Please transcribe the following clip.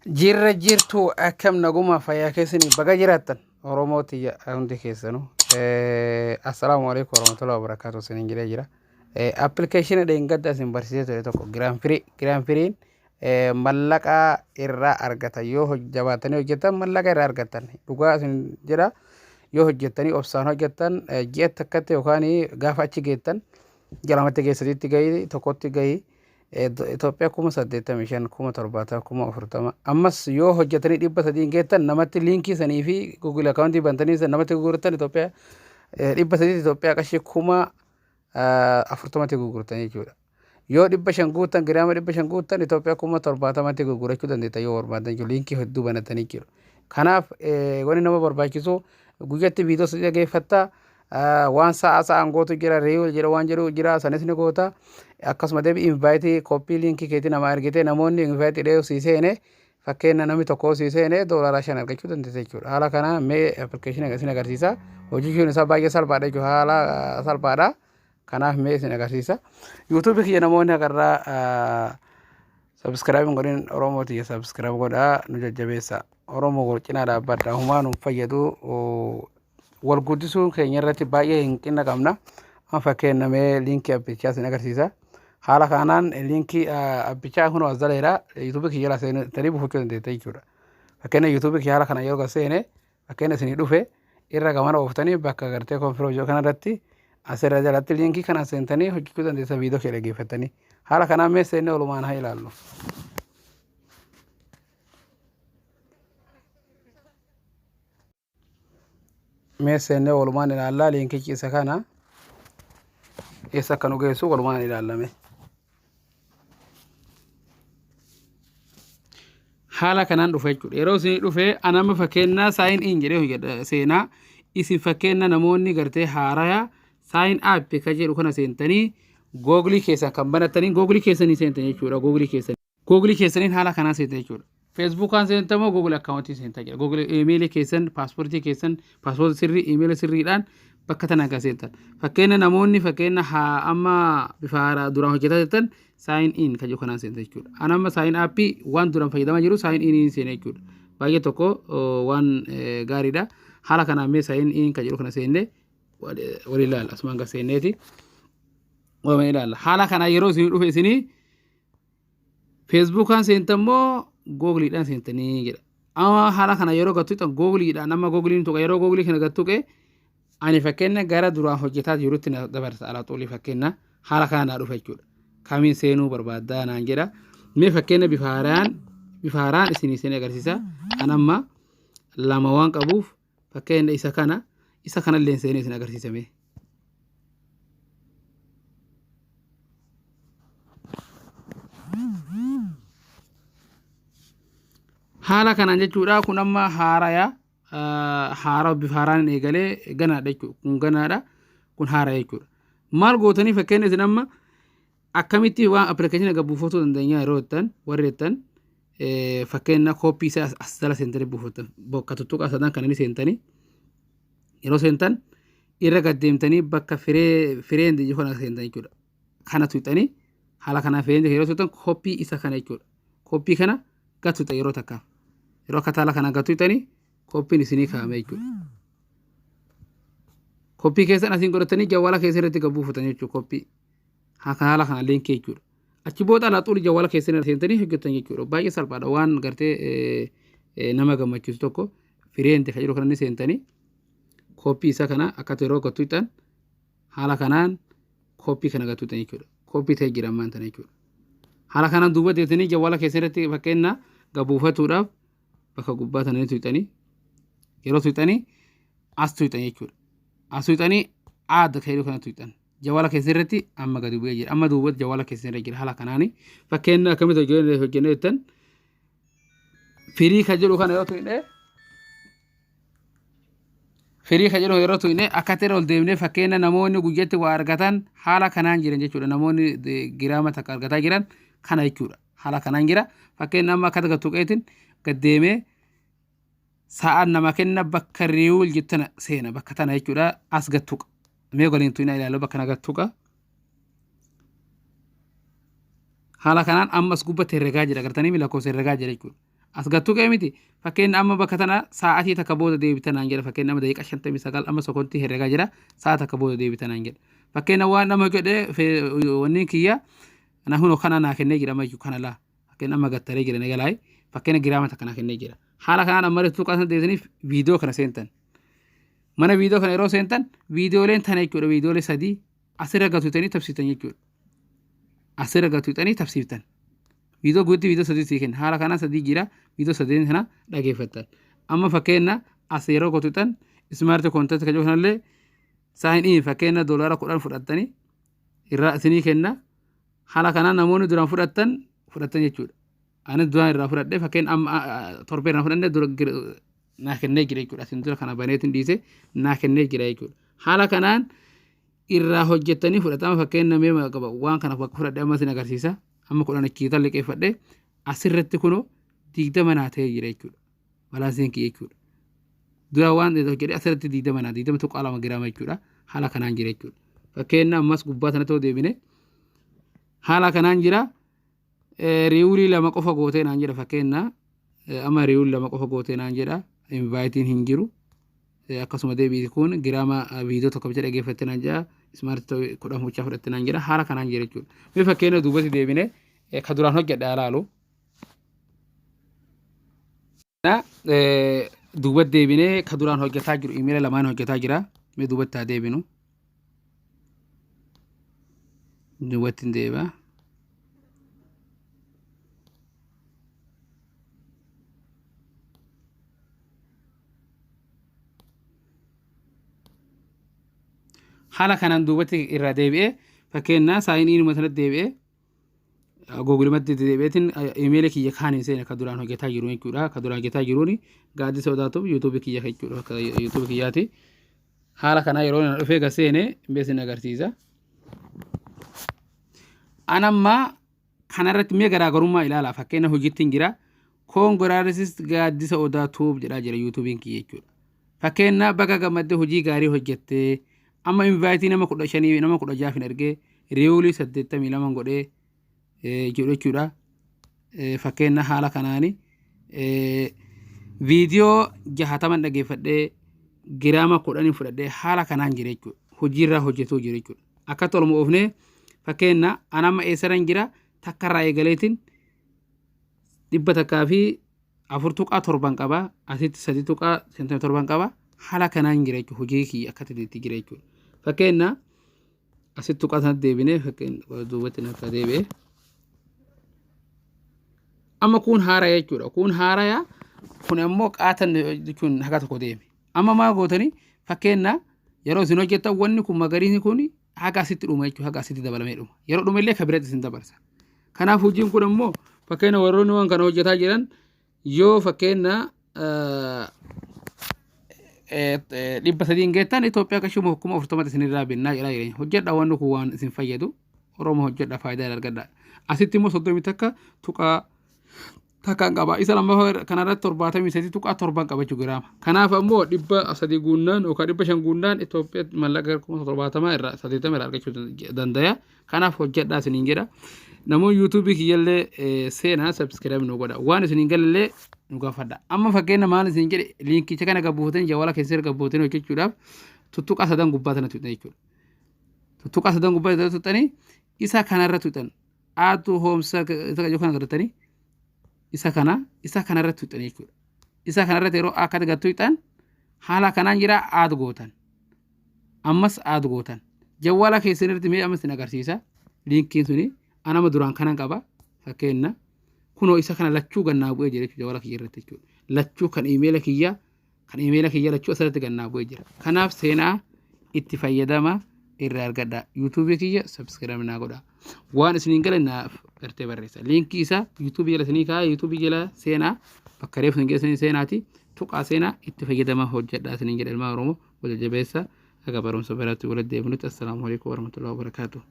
Jirra jirtu akkam naguma fayyaa keessanii baga jiraattan Oromooti hundi keessanuu. Assalaamu alaikum warahmatullahi wabarakatuh sinin jedhee jira. Appilikeeshinii dheengadda isin barsiisee ture tokko Giraanfiriin mallaqa irraa argatan yoo jabaatanii hojjetan mallaqa irraa argatan dhugaa isin jedha yoo hojjetanii obsaan hojjetan ji'a takkatti yookaan gaafa achi geettan jalamatti geessatitti gahii tokkotti gahii. Itoophiyaa 85,000 70,000 ammas yoo hojjetanii 300 geettan namatti liinkii sanii fi Google account bantanii namatti gurgurtan Itoophiyaa 300 Itoophiyaa qarshii 40,000 gurgurtan jechuudha. Yoo 500 guuttan giraama 500 guuttan Itoophiyaa 70,000 gurgurachuu dandeetta yoo barbaadan jechuudha. Liinkii hedduu banatanii jiru. Kanaaf wanni nama barbaachisu guyyatti viidiyoo sadii geeffattaa waan sa'aan gootu jira reeyuu jira waan jedhu jira sanis ni goota. Akkasuma deebi invite copy link keetii nama argite namoonni invite dhee siisene fakkeenya namni tokko siisene $5 argachuu dandeessa jechuudha. Haala kana mee application isin agarsiisa. Hojiin isaa baay'ee salphaadha jechuudha. Haala salphaadha. Kanaaf mee isin agarsiisa. YouTube kiyya namoonni agarraa subscribe godhin Oromoo tiyya subscribe godhaa nu jajjabeessa. Oromoo wal cinaa dhaabbadha. Humaa nu fayyadu wal guddisuu keenya irratti baay'ee hanqina qabna. Fakkeenya mee linkii appichaa isin agarsiisa. Haala kanaan linkii appichaa kun as jaleera YouTube kiyya tanii buufachuu dandeetta jechuudha. Fakkeenya YouTube kiyya haala kana yeroo seene fakkeenya isinii dhufe irra gamana ooftanii bakka gartee konfiroo kanarratti asirra jalatti linkii kana seentanii hojjechuu dandeessa viidiyoo kee dhaggeeffatanii. Haala kanaan mee seennee walumaan haa ilaallu. Mee seennee walumaan ilaallaa linkii isa kana eessa akka nu geessu walumaan ilaallame. Haala kanaan dhufe jechuudha. Yeroo isin dhufe anama fakkeenya sign in jedhee seenaa isin fakkeenya namoonni gartee haaraya sign up ka jedhu kana seentanii Google keessan kan banatanii Google keessanii seentanii jechuudha. Google keessaniin haala kanaan seentanii jechuudha. Facebook kan seentamoo Google account seentaa jira. Google email keessan passportii keessan passport sirrii email sirriidhaan bakka tana akka seentan. Fakkeenya namoonni fakkeenya amma bifa haaraa duraan hojjetaa jirtan sign in ka jedhu kanaan seenta jechuudha. Anamma sign up waan duraan fayyadamaa jiru sign in seena jechuudha. Baay'ee tokko waan gaariidha. Haala kanaan mee sign in ka jedhu kana seenne wal ilaalla asumaan kan seenneeti. Wal ilaalla. Haala kanaa yeroo isin dhufe isinii Facebook kan seentammoo Google dhaan seentanii jedha. Amma haala kana yeroo gattuutan Google dhaan amma Google tuqa yeroo Google kana gattuqe ani fakkeenya gara duraan hojjetaa jirutti na dabarsa ala xuulii fakkeenya haala kanaa dhufe jechuudha. Kamiin seenuu barbaaddaa naan jedha. Mee fakkeenya bifa haaraan isinii seenee agarsiisa. Anamma lama waan qabuuf fakkeenya isa kana illee seenee isin agarsiisame. Haala kanaan jechuudha kun amma haara bifa haaraan eegalee ganaadha jechuudha. Kun ganaadha kun haara jechuudha. Maal gootanii fakkeenya isin amma akkamitti waan appilikeeshinii akka buufatuu dandeenya yeroo jettan warri jettan fakkeenya kooppii isaa as jala seentanii buufatan bakka tuttuqaa sadan kan inni seentanii yeroo seentan irra gaddeemtanii bakka fireen dijii kana seentan jechuudha. Kana tuuxanii haala kanaa fireen yeroo tuuxan kooppii isa kana jechuudha. Kooppii kana gatuuxa yeroo takkaaf yeroo akka haala kana gatuuxanii kooppiin isinii kaa'ame jechuudha. Kooppii keessan asiin godhatanii jawwaala keessa irratti buufatan jechuudha kooppii. Haala kana linkii jechuudha. Achi booda alaa xuuli jawwaala keessa irratti seentanii hojjetan jechuudha. Baay'ee salphaadha waan gartee nama gammachiisu tokko fireen kan jedhu kana seentanii kooppii isa kana akka yeroo gatuuxan haala kanaan kooppii kana gatuuxan jechuudha. Kooppii ta'e jira ammaan tana jechuudha. Haala kanaan duuba deetanii jawwaala keessa irratti fakkeenya gabuufatuudhaaf bakka gubbaa tananii tuuxanii yeroo tuuxanii as tuuxan jechuudha. As tuuxanii aadda kan jedhu kana tuuxan. Jawwaala keessa irratti amma gadi bu'ee jira. Amma duuba jawwaala keessa irra jira haala kanaani. Fakkeenya akkamitti hojjennee jettan firii kan jedhu kana yoo tuuxne firii kan jedhu yeroo tuuxne akkatti ol deemnee fakkeenya namoonni guyyatti waa argatan haala kanaan jiran jechuudha. Namoonni giraama takka argataa jiran kana jechuudha. Haala kanaan jira. Fakkeenya amma akkata gattuqeetiin gad deemee sa'aan nama kenna bakka riiwul jettana seena bakka tana jechuudha as gattuqa. Mee waliin tuina ilaaluu bakka nagattuqa. Haala kanaan ammas gubbatti herregaa jira gartanii lakkoofsa herregaa jira jechuudha. asgattuu qeemiti fakkeen amma bakka tana sa'aatii takka booda deebitanaan jedha fakkeen amma daqiiqa 59 amma sekoontii herregaa jira sa'a takka booda deebitanaan jedha fakkeen waan nama godhe wanni kiyya ana huno kana naa kennee jira mayu kana la fakkeen amma gattaree jira negalaay fakkeen giraama takka naa kennee jira haala kanaan amma tuqaa deebitaniif viidiyoo kana seentan mana viidiyoo kana yeroo seentan viidiyooleen tana jechuudha viidiyoolee sadii asirra gatuutanii tabsiiftan jechuudha asirra gatuutanii tabsiiftan video guutti video sadii siiken haala kana sadii jira video sadii kana dhageeffattan amma fakkeenna as yeroo gotutan smart content ka jokanallee sign in fakkeenna doolaara 10 fudhattani irraa isinii kenna haala kana namoonni duraan fudhattan jechuudha ani duraan irraa fudhadhe fakkeen amma torbee irraa fudhanne dura naa kennee jira jechuudha isin dura kana baneetin dhiise naa kennee jira jechuudha haala kanaan irraa hojjettanii fudhatama fakkeenna mee qaba waan kana bakka fudhadhe amma isin agarsiisa amma kudhan kiitan liqeeffadhe asirratti kuno 20 naa ta'ee jira jechuudha balaansiin kiyya jechuudha dura waan jedhe asirratti 20 naa 20 tuqaa 2 giraama jechuudha haala kanaan jira jechuudha fakkeenna ammas gubbaa sana ta'uu deebine haala kanaan jira riiwulii lama qofa gootee naan jedha fakkeenna amma riiwulii lama qofa gootee naan jedha invaayitiin hin jiru akkasuma deebii kun giraama viidiyoo tokko bicha dhageeffatte naan jedha smart 10 muchaa fudhatte naan jedha haala kanaan jira jechuudha mee fakkeenna duubatti deebine ka duraan hojjedha ilaalu duubatti deebine ka duraan hojjetaa jiru iimeela lamaan hojjetaa jira mee duubatti haa deebinu duubatti hin deeba haala kanaan duubatti irraa deebi'ee fakkeenna saayinii inuma sanatti deebi'ee googlimatti deebi'eetiin iimeela kiyya kaaniin seena ka duraan hojjetaa jiru jechuudha ka duraan hojjetaa jiruuni gaaddisa odaatuuf yuutuubii kiyya jechuudha yuutuubii kiyyaati haala kanaa yeroo na dhufee gaseene beesin agarsiisa anamma kanarratti mee garaagarummaa ilaala fakkeenna hojiitti jira koongiraarsis gaaddisa odaatuuf jedhaa jira yuutuubiin kiyya jechuudha fakkeenna bakka gammaddee hojii gaarii hojjettee amma invaayitii nama 15 nama 16 hin ergee riiwulii 82 godhee jechuudha fakkeenna haala kanaani viidiyoo 60 dhageeffadhee giraama 10 fudhadhee haala kanaan jira jechuudha hojiirraa hojjetuu jira jechuudha akka tolmu ofnee fakkeenna anamma eessaran jira takkarraa eegaleetiin 104.7 qaba asitti 3.7 qaba haala kanaan jira jechuudha hojii kiyya akka ta'etti jira jechuudha fakkeenna asitti tuqaatan deebine fakkeenna duubatti akka deebi'e amma kun haara jechuudha kun haara kun ammoo qaatan jechuun haga tokko deeme amma maa gootanii fakkeenna yeroo isin hojjettan wanni kun magariisni kun haga asitti dhuma jechuudha haga asitti dabalamee dhuma yeroo dhuma illee kabiratti isin dabarsa kanaaf hojiin kun ammoo fakkeenna warroonni waan kana hojjetaa jiran yoo fakkeenna 300 geettan Itoophiyaa qashuma 40 isinirraa binnaa jedhaa jireenya hojjedha wanni kun waan isin fayyadu Oromoo hojjedha faayidaa argadha asitti immoo 30 takka tuqaa takkaan qaba isa lammaffaa kanarratti 73 tuqaa 7 qaba jechuudha giraama kanaaf ammoo 300 guunnaan yookaan 500 guunnaan Itoophiyaa mallaqa 70 irraa 80 irraa argachuu danda'a kanaaf hojjedha isiniin jedha namoonni yuutuubii kiyyallee seenaa subscribe nu godha waan isiniin galallee nu gaafadha amma fakkeenna maal isin jedhe linkicha kana gabbuutan jawala keessatti gabbuutan hojjechuudhaaf tuttuqaa sadan gubbaa sana tuutan jechuudha tuttuqaa sadan gubbaa sana tuutanii isa kanarra tuutan aatu hoomsa isa kana gartanii isa kanarra tuutan jechuudha isa kanarra yeroo akka gattuutan haala kanaan jira aad gootan ammas aad gootan jawala keessatti mee ammas agarsiisa linkiin suni anama duraan kanan qaba fakkeenna kuno isa kana lachuu gannaa bu'ee jira jechuudha jawala kiyya irratti jechuudha lachuu kan iimeela kiyya lachuu asirratti gannaa bu'ee jira kanaaf seenaa itti fayyadama irraa argadha yuutuubii kiyya subscribe naa godha waan isiniin galan naaf gartee barreessa linkii isaa yuutuubii jala isinii kaa'aa yuutuubii jala seenaa bakka reefu isin geessanii seenaati tuqaa seenaa itti fayyadama hojjedha isiniin jedha ilmaa Oromoo wal jabeessa aga barumsa baraatti walitti deebinutti assalaamu alaykum warahmatullahi wabarakaatuh